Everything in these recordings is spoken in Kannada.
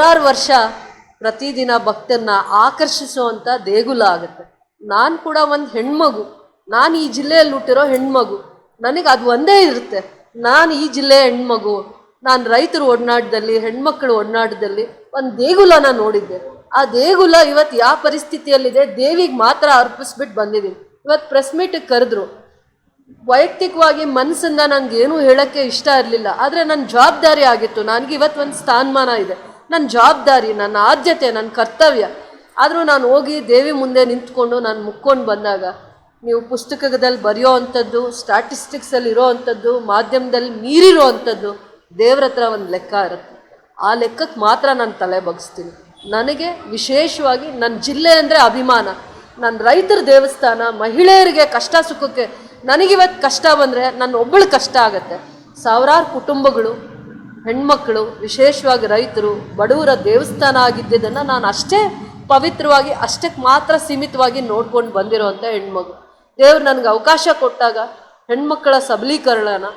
ಸಾವಿರಾರು ವರ್ಷ ಪ್ರತಿದಿನ ಭಕ್ತರನ್ನ ಆಕರ್ಷಿಸುವಂಥ ದೇಗುಲ ಆಗುತ್ತೆ. ನಾನು ಕೂಡ ಒಂದು ಹೆಣ್ಮಗು, ನಾನು ಈ ಜಿಲ್ಲೆಯಲ್ಲಿ ಹುಟ್ಟಿರೋ ಹೆಣ್ಮಗು, ನನಗೆ ಅದು ಒಂದೇ ಇರುತ್ತೆ, ನಾನು ಈ ಜಿಲ್ಲೆಯ ಹೆಣ್ಮಗು, ನಾನು ರೈತರ ಒಡನಾಟದಲ್ಲಿ ಹೆಣ್ಮಕ್ಳು ಒಡನಾಟದಲ್ಲಿ ಒಂದು ದೇಗುಲನ ನೋಡಿದ್ದೆ. ಆ ದೇಗುಲ ಇವತ್ತು ಯಾವ ಪರಿಸ್ಥಿತಿಯಲ್ಲಿದೆ, ದೇವಿಗೆ ಮಾತ್ರ ಅರ್ಪಿಸ್ಬಿಟ್ಟು ಬಂದಿದ್ದೀನಿ. ಇವತ್ತು ಪ್ರೆಸ್ ಮೀಟಿಗೆ ಕರೆದ್ರು. ವೈಯಕ್ತಿಕವಾಗಿ ಮನಸ್ಸನ್ನ ನನಗೇನು ಹೇಳೋಕ್ಕೆ ಇಷ್ಟ ಇರಲಿಲ್ಲ, ಆದರೆ ನನ್ನ ಜವಾಬ್ದಾರಿ ಆಗಿತ್ತು. ನನಗೆ ಇವತ್ತು ಒಂದು ಸ್ಥಾನಮಾನ ಇದೆ, ನನ್ನ ಜವಾಬ್ದಾರಿ, ನನ್ನ ಆದ್ಯತೆ, ನನ್ನ ಕರ್ತವ್ಯ. ಆದರೂ ನಾನು ಹೋಗಿ ದೇವಿ ಮುಂದೆ ನಿಂತ್ಕೊಂಡು ನಾನು ಮುಕ್ಕೊಂಡು ಬಂದಾಗ, ನೀವು ಪುಸ್ತಕದಲ್ಲಿ ಬರೆಯೋ ಅಂಥದ್ದು, ಸ್ಟ್ಯಾಟಿಸ್ಟಿಕ್ಸಲ್ಲಿ ಇರೋ ಅಂಥದ್ದು, ಮಾಧ್ಯಮದಲ್ಲಿ ಮೀರಿರೋ ಅಂಥದ್ದು, ದೇವ್ರ ಹತ್ರ ಒಂದು ಲೆಕ್ಕ ಇರುತ್ತೆ. ಆ ಲೆಕ್ಕಕ್ಕೆ ಮಾತ್ರ ನಾನು ತಲೆ ಬಗ್ಸ್ತೀನಿ. ನನಗೆ ವಿಶೇಷವಾಗಿ ನನ್ನ ಜಿಲ್ಲೆ ಅಂದರೆ ಅಭಿಮಾನ. ನನ್ನ ರೈತರ ದೇವಸ್ಥಾನ, ಮಹಿಳೆಯರಿಗೆ ಕಷ್ಟ ಸುಖಕ್ಕೆ, ನನಗಿವತ್ತು ಕಷ್ಟ ಬಂದರೆ ನನ್ನ ಒಬ್ಬಳು ಕಷ್ಟ ಆಗುತ್ತೆ. ಸಾವಿರಾರು ಕುಟುಂಬಗಳು, ಹೆಣ್ಮಕ್ಳು, ವಿಶೇಷವಾಗಿ ರೈತರು, ಬಡವರ ದೇವಸ್ಥಾನ ಆಗಿದ್ದನ್ನು ನಾನು ಅಷ್ಟೇ ಪವಿತ್ರವಾಗಿ, ಅಷ್ಟಕ್ಕೆ ಮಾತ್ರ ಸೀಮಿತವಾಗಿ ನೋಡ್ಕೊಂಡು ಬಂದಿರೋವಂಥ ಹೆಣ್ಮಗು. ದೇವ್ರು ನನಗೆ ಅವಕಾಶ ಕೊಟ್ಟಾಗ ಹೆಣ್ಮಕ್ಕಳ ಸಬಲೀಕರಣನ,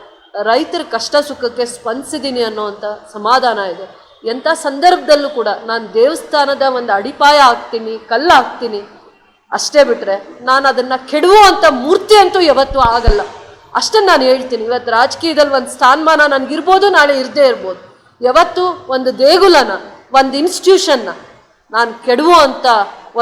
ರೈತರ ಕಷ್ಟ ಸುಖಕ್ಕೆ ಸ್ಪಂದಿಸಿದ್ದೀನಿ ಅನ್ನೋವಂಥ ಸಮಾಧಾನ ಇದೆ. ಎಂಥ ಸಂದರ್ಭದಲ್ಲೂ ಕೂಡ ನಾನು ದೇವಸ್ಥಾನದ ಒಂದು ಅಡಿಪಾಯ ಹಾಕ್ತೀನಿ, ಕಲ್ಲು ಹಾಕ್ತೀನಿ, ಅಷ್ಟೇ ಬಿಟ್ಟರೆ ನಾನು ಅದನ್ನು ಕೆಡುವಂಥ ಮೂರ್ತಿ ಅಂತೂ ಯಾವತ್ತೂ ಆಗಲ್ಲ. ಅಷ್ಟನ್ನು ನಾನು ಹೇಳ್ತೀನಿ. ಇವತ್ತು ರಾಜಕೀಯದಲ್ಲಿ ಒಂದು ಸ್ಥಾನಮಾನ ನನಗಿರ್ಬೋದು, ನಾಳೆ ಇರದೇ ಇರ್ಬೋದು. ಯಾವತ್ತು ಒಂದು ದೇಗುಲನ, ಒಂದು ಇನ್ಸ್ಟಿಟ್ಯೂಷನ್ನ ನಾನು ಕೆಡುವಂಥ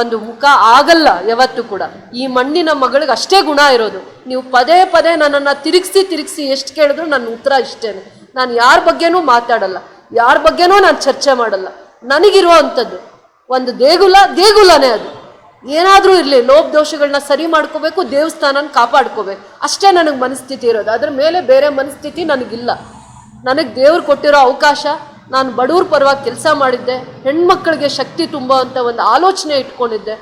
ಒಂದು ಮುಖ ಆಗಲ್ಲ ಯಾವತ್ತೂ ಕೂಡ. ಈ ಮಣ್ಣಿನ ಮಗಳಿಗೆ ಅಷ್ಟೇ ಗುಣ ಇರೋದು. ನೀವು ಪದೇ ಪದೇ ನನ್ನನ್ನು ತಿರುಗಿಸಿ ಎಷ್ಟು ಕೇಳಿದ್ರು ನನ್ನ ಉತ್ತರ ಇಷ್ಟೇನೆ. ನಾನು ಯಾರ ಬಗ್ಗೆನೂ ಮಾತಾಡಲ್ಲ, ಯಾರ ಬಗ್ಗೆನೂ ನಾನು ಚರ್ಚೆ ಮಾಡಲ್ಲ. ನನಗಿರುವಂಥದ್ದು ಒಂದು ದೇಗುಲನೇ ಅದು. ಏನಾದರೂ ಇರಲಿ, ಲೋಪದೋಷಗಳನ್ನ ಸರಿ ಮಾಡ್ಕೋಬೇಕು, ದೇವಸ್ಥಾನನ ಕಾಪಾಡ್ಕೋಬೇಕು, ಅಷ್ಟೇ ನನಗೆ ಮನಸ್ಥಿತಿ ಇರೋದು. ಅದ್ರ ಮೇಲೆ ಬೇರೆ ಮನಸ್ಥಿತಿ ನನಗಿಲ್ಲ. ನನಗೆ ದೇವ್ರು ಕೊಟ್ಟಿರೋ ಅವಕಾಶ, ನಾನು ಬಡವ್ರ ಪರವಾಗಿ ಕೆಲಸ ಮಾಡಿದ್ದೆ, ಹೆಣ್ಮಕ್ಳಿಗೆ ಶಕ್ತಿ ತುಂಬುವಂಥ ಒಂದು ಆಲೋಚನೆ ಇಟ್ಕೊಂಡಿದ್ದೆ.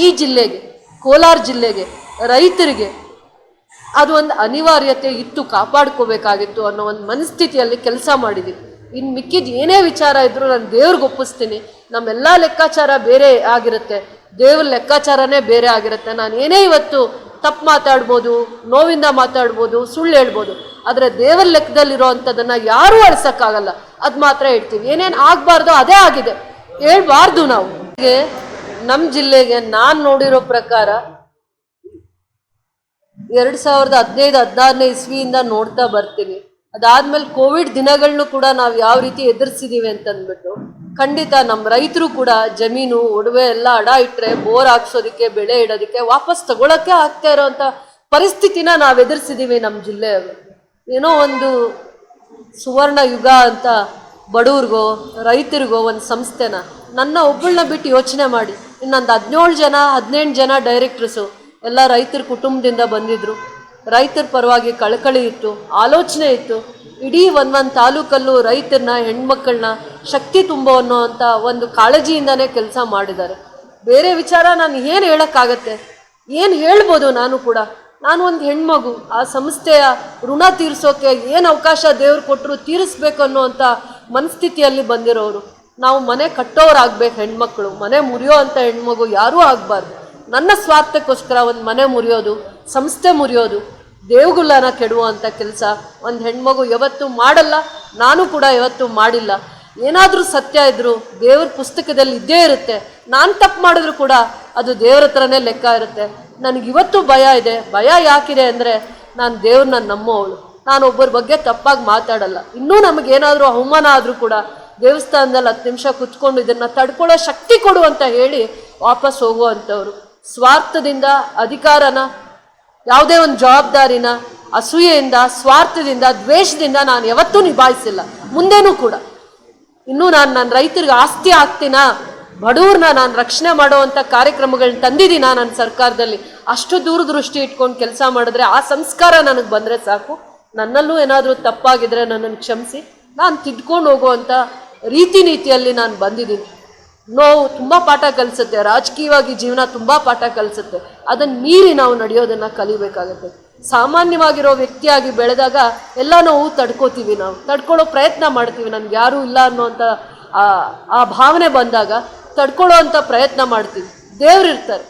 ಈ ಜಿಲ್ಲೆಗೆ, ಕೋಲಾರ ಜಿಲ್ಲೆಗೆ, ರೈತರಿಗೆ ಅದು ಒಂದು ಅನಿವಾರ್ಯತೆ ಇತ್ತು, ಕಾಪಾಡ್ಕೋಬೇಕಾಗಿತ್ತು ಅನ್ನೋ ಒಂದು ಮನಸ್ಥಿತಿಯಲ್ಲಿ ಕೆಲಸ ಮಾಡಿದ್ದೀನಿ. ಇನ್ನು ಮಿಕ್ಕಿದ ಏನೇ ವಿಚಾರ ಇದ್ದರೂ ನಾನು ದೇವ್ರಿಗೆ ಒಪ್ಪಿಸ್ತೀನಿ. ನಮ್ಮೆಲ್ಲ ಲೆಕ್ಕಾಚಾರ ಬೇರೆ ಆಗಿರುತ್ತೆ, ದೇವ್ರ ಲೆಕ್ಕಾಚಾರನೇ ಬೇರೆ ಆಗಿರುತ್ತೆ. ನಾನು ಏನೇ ಇವತ್ತು ತಪ್ಪು ಮಾತಾಡ್ಬೋದು, ನೋವಿಂದ ಮಾತಾಡ್ಬೋದು, ಸುಳ್ಳು ಹೇಳ್ಬೋದು, ಆದರೆ ದೇವರ ಲೆಕ್ಕದಲ್ಲಿರೋ ಅಂಥದ್ದನ್ನು ಯಾರೂ ಅಳಿಸೋಕ್ಕಾಗಲ್ಲ. ಅದು ಮಾತ್ರ ಹೇಳ್ತೀವಿ. ಏನೇನು ಆಗಬಾರ್ದು ಅದೇ ಆಗಿದೆ, ಹೇಳ್ಬಾರ್ದು ನಾವು. ನಮ್ಮ ಜಿಲ್ಲೆಗೆ ನಾನು ನೋಡಿರೋ ಪ್ರಕಾರ 2015-16 ಇಸ್ವಿಯಿಂದ ನೋಡ್ತಾ ಬರ್ತೀನಿ. ಅದಾದಮೇಲೆ ಕೋವಿಡ್ ದಿನಗಳನ್ನೂ ಕೂಡ ನಾವು ಯಾವ ರೀತಿ ಎದುರಿಸಿದ್ದೀವಿ ಅಂತಂದ್ಬಿಟ್ಟು, ಖಂಡಿತ ನಮ್ಮ ರೈತರು ಕೂಡ ಜಮೀನು ಒಡವೆ ಎಲ್ಲ ಅಡ ಇಟ್ಟರೆ ಬೋರ್ ಹಾಕ್ಸೋದಕ್ಕೆ, ಬೆಳೆ ಇಡೋದಕ್ಕೆ ವಾಪಸ್ ತಗೊಳಕ್ಕೆ ಆಗ್ತಾ ಇರೋವಂಥ ಪರಿಸ್ಥಿತಿನ ನಾವು ಎದುರಿಸಿದ್ದೀವಿ ನಮ್ಮ ಜಿಲ್ಲೆಯವರು. ಏನೋ ಒಂದು ಸುವರ್ಣ ಯುಗ ಅಂತ ಬಡವ್ರಿಗೋ ರೈತರಿಗೋ ಒಂದು ಸಂಸ್ಥೆನ, ನನ್ನ ಒಬ್ಬಳನ್ನ ಬಿಟ್ಟು ಯೋಚನೆ ಮಾಡಿ, ಇನ್ನೊಂದು 17 ಜನ ಡೈರೆಕ್ಟ್ರಸು ಎಲ್ಲ ರೈತರ ಕುಟುಂಬದಿಂದ ಬಂದಿದ್ದರು. ರೈತರ ಪರವಾಗಿ ಕಳಕಳಿ ಇತ್ತು, ಆಲೋಚನೆ ಇತ್ತು. ಇಡೀ ಒಂದೊಂದು ತಾಲೂಕಲ್ಲೂ ರೈತರನ್ನ, ಹೆಣ್ಮಕ್ಕಳನ್ನ ಶಕ್ತಿ ತುಂಬೋ ಅನ್ನೋವಂಥ ಒಂದು ಕಾಳಜಿಯಿಂದನೇ ಕೆಲಸ ಮಾಡಿದ್ದಾರೆ. ಬೇರೆ ವಿಚಾರ ನಾನು ಏನು ಹೇಳೋಕ್ಕಾಗತ್ತೆ, ಏನು ಹೇಳ್ಬೋದು? ನಾನು ಒಂದು ಹೆಣ್ಮಗು, ಆ ಸಂಸ್ಥೆಯ ಋಣ ತೀರಿಸೋಕೆ ಏನು ಅವಕಾಶ ದೇವ್ರು ಕೊಟ್ಟರು ತೀರಿಸ್ಬೇಕು ಅನ್ನೋವಂಥ ಮನಸ್ಥಿತಿಯಲ್ಲಿ ಬಂದಿರೋರು. ನಾವು ಮನೆ ಕಟ್ಟೋರಾಗಬೇಕು, ಹೆಣ್ಮಕ್ಳು ಮನೆ ಮುರಿಯೋ ಅಂಥ ಹೆಣ್ಮಗು ಯಾರೂ ಆಗಬಾರ್ದು. ನನ್ನ ಸ್ವಾರ್ಥಕ್ಕೋಸ್ಕರ ಒಂದು ಮನೆ ಮುರಿಯೋದು, ಸಂಸ್ಥೆ ಮುರಿಯೋದು, ದೇವ್ಗುಲನ ಕೆಡುವಂಥ ಕೆಲಸ ಒಂದು ಹೆಣ್ಮಗು ಯಾವತ್ತೂ ಮಾಡಲ್ಲ. ನಾನು ಕೂಡ ಯಾವತ್ತೂ ಮಾಡಿಲ್ಲ. ಏನಾದರೂ ಸತ್ಯ ಇದ್ದರೂ ದೇವ್ರ ಪುಸ್ತಕದಲ್ಲಿ ಇದ್ದೇ ಇರುತ್ತೆ. ನಾನು ತಪ್ಪು ಮಾಡಿದ್ರು ಕೂಡ ಅದು ದೇವ್ರ ಹತ್ರನೇ ಲೆಕ್ಕ ಇರುತ್ತೆ. ನನಗಿವತ್ತು ಭಯ ಇದೆ. ಭಯ ಯಾಕಿದೆ ಅಂದರೆ, ನಾನು ದೇವ್ರನ್ನ ನಮ್ಮವಳು, ನಾನು ಒಬ್ಬರ ಬಗ್ಗೆ ತಪ್ಪಾಗಿ ಮಾತಾಡಲ್ಲ. ಇನ್ನೂ ನಮಗೇನಾದರೂ ಅವಮಾನ ಆದರೂ ಕೂಡ ದೇವಸ್ಥಾನದಲ್ಲಿ 10 ನಿಮಿಷ ಕುತ್ಕೊಂಡು ಇದನ್ನು ತಡ್ಕೊಳ್ಳೋ ಶಕ್ತಿ ಕೊಡು ಅಂತ ಹೇಳಿ ವಾಪಸ್ ಹೋಗುವಂಥವ್ರು. ಸ್ವಾರ್ಥದಿಂದ, ಅಧಿಕಾರನ, ಯಾವುದೇ ಒಂದು ಜವಾಬ್ದಾರಿನ ಅಸೂಯೆಯಿಂದ, ಸ್ವಾರ್ಥದಿಂದ, ದ್ವೇಷದಿಂದ ನಾನು ಯಾವತ್ತೂ ನಿಭಾಯಿಸಿಲ್ಲ, ಮುಂದೇನೂ ಕೂಡ. ಇನ್ನೂ ನನ್ನ ರೈತರಿಗೆ ಆಸ್ತಿ ಆಗ್ತೀನಾ, ಬಡವ್ರನ್ನ ನಾನು ರಕ್ಷಣೆ ಮಾಡುವಂಥ ಕಾರ್ಯಕ್ರಮಗಳನ್ನ ತಂದಿದ್ದೀನ ನನ್ನ ಸರ್ಕಾರದಲ್ಲಿ. ಅಷ್ಟು ದೂರದೃಷ್ಟಿ ಇಟ್ಕೊಂಡು ಕೆಲಸ ಮಾಡಿದ್ರೆ, ಆ ಸಂಸ್ಕಾರ ನನಗೆ ಬಂದರೆ ಸಾಕು. ನನ್ನಲ್ಲೂ ಏನಾದರೂ ತಪ್ಪಾಗಿದ್ರೆ ನನ್ನನ್ನು ಕ್ಷಮಿಸಿ, ನಾನು ತಿದ್ಕೊಂಡು ಹೋಗುವಂಥ ರೀತಿ ನೀತಿಯಲ್ಲಿ ನಾನು ಬಂದಿದ್ದೀನಿ. ನೋವು ತುಂಬ ಪಾಠ ಕಲಿಸುತ್ತೆ, ರಾಜಕೀಯವಾಗಿ ಜೀವನ ತುಂಬ ಪಾಠ ಕಲಿಸುತ್ತೆ. ಅದನ್ನು ಮೀರಿ ನಾವು ನಡೆಯೋದನ್ನು ಕಲಿಬೇಕಾಗುತ್ತೆ. ಸಾಮಾನ್ಯವಾಗಿರೋ ವ್ಯಕ್ತಿಯಾಗಿ ಬೆಳೆದಾಗ ಎಲ್ಲ ನೋವು ತಡ್ಕೋತೀವಿ, ನಾವು ತಡ್ಕೊಳ್ಳೋ ಪ್ರಯತ್ನ ಮಾಡ್ತೀವಿ. ನನಗೆ ಯಾರೂ ಇಲ್ಲ ಅನ್ನೋವಂಥ ಆ ಭಾವನೆ ಬಂದಾಗ ತಡ್ಕೊಳ್ಳೋ ಅಂಥ ಪ್ರಯತ್ನ ಮಾಡ್ತೀವಿ. ದೇವ್ರಿರ್ತಾರೆ,